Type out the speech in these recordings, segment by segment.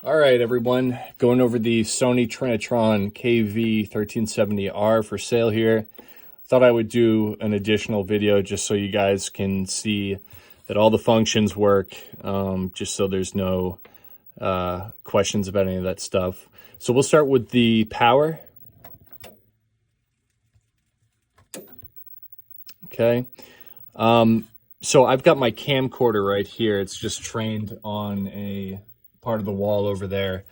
All right, everyone, going over the Sony Trinitron KV1370R for sale here. Thought I would do an additional video just so you guys can see that all the functions work, just so there's no questions about any of that stuff. So we'll start with the power. Okay. So I've got my camcorder right here. It's just trained on a part of the wall over there.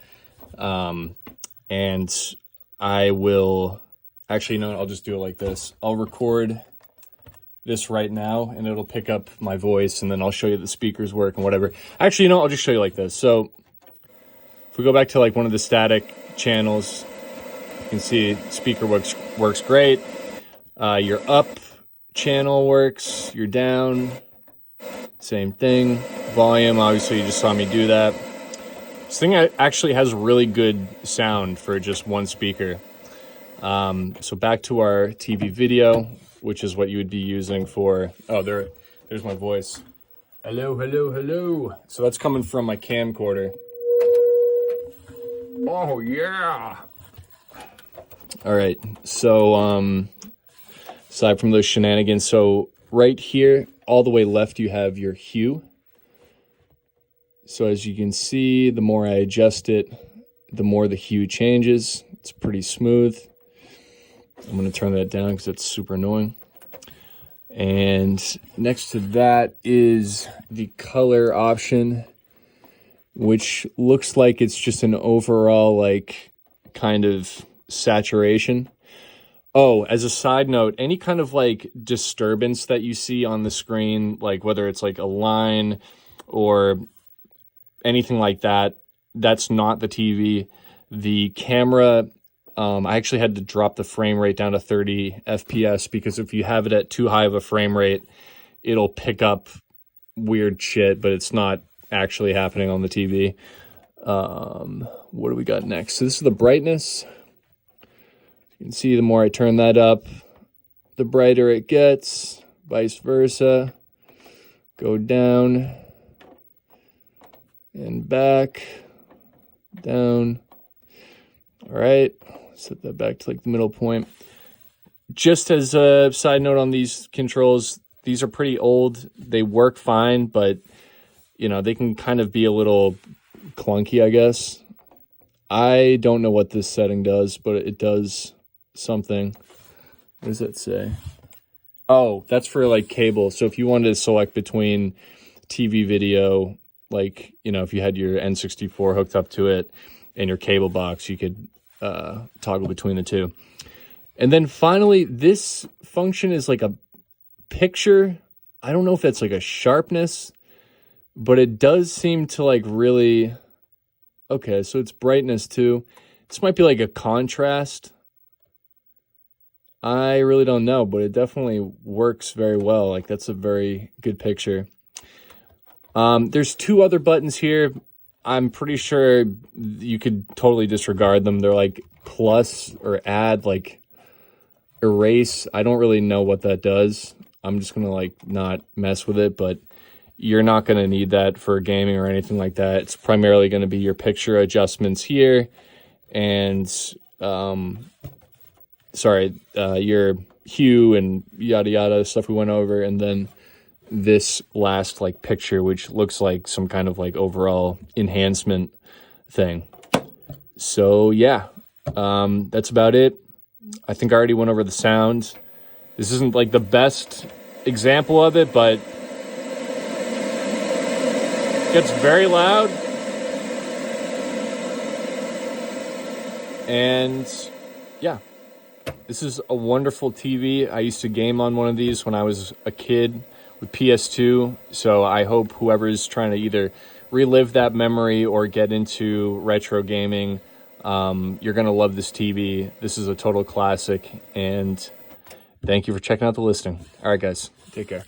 And I will actually, no, I'll just do it like this. I'll record this right now and it'll pick up my voice, and then I'll show you the speakers work and whatever. Actually, I'll just show you like this. So if we go back to like one of the static channels, you can see speaker works great. Your up channel works, your down, same thing. Volume, obviously you just saw me do that. This thing actually has really good sound for just one speaker. So back to our TV video, which is what you would be using for, oh, there's my voice. Hello, hello, hello. So that's coming from my camcorder. Oh yeah. All right, so aside from those shenanigans, so right here, all the way left, you have your hue. So as you can see, the more I adjust it, the more the hue changes. It's pretty smooth. I'm going to turn that down because it's super annoying. And next to that is the color option, which looks like it's just an overall like kind of saturation. Oh, as a side note, any kind of like disturbance that you see on the screen, like whether it's like a line or anything like that, that's not the TV. The camera, I actually had to drop the frame rate down to 30 FPS because if you have it at too high of a frame rate, it'll pick up weird shit, but it's not actually happening on the TV. What do we got next? So this is the brightness. You can see the more I turn that up, the brighter it gets, vice versa. Go down and back, down. All right, set that back to like the middle point. Just as a side note on these controls, these are pretty old. They work fine, but you know, they can kind of be a little clunky, I guess. I don't know what this setting does, but it does something. What does that say? Oh, that's for like cable. So if you wanted to select between TV video, like, you know, if you had your N64 hooked up to it and your cable box, you could toggle between the two. And then finally, this function is like a picture. I don't know if that's like a sharpness, but it does seem to like really, okay, so it's brightness too. This might be like a contrast. I really don't know, but it definitely works very well. Like that's a very good picture. There's two other buttons here. I'm pretty sure you could totally disregard them. They're like plus or add, like erase. I don't really know what that does. I'm just going to like not mess with it, but you're not going to need that for gaming or anything like that. It's primarily going to be your picture adjustments here and, your hue and yada yada stuff we went over, and then this last like picture, which looks like some kind of like overall enhancement thing. So yeah, that's about it. I think I already went over the sound. This isn't like the best example of it, but it gets very loud. And yeah, this is a wonderful TV. I used to game on one of these when I was a kid with PS2, so I hope whoever's trying to either relive that memory or get into retro gaming, you're going to love this TV. This is a total classic, and thank you for checking out the listing. All right, guys, take care.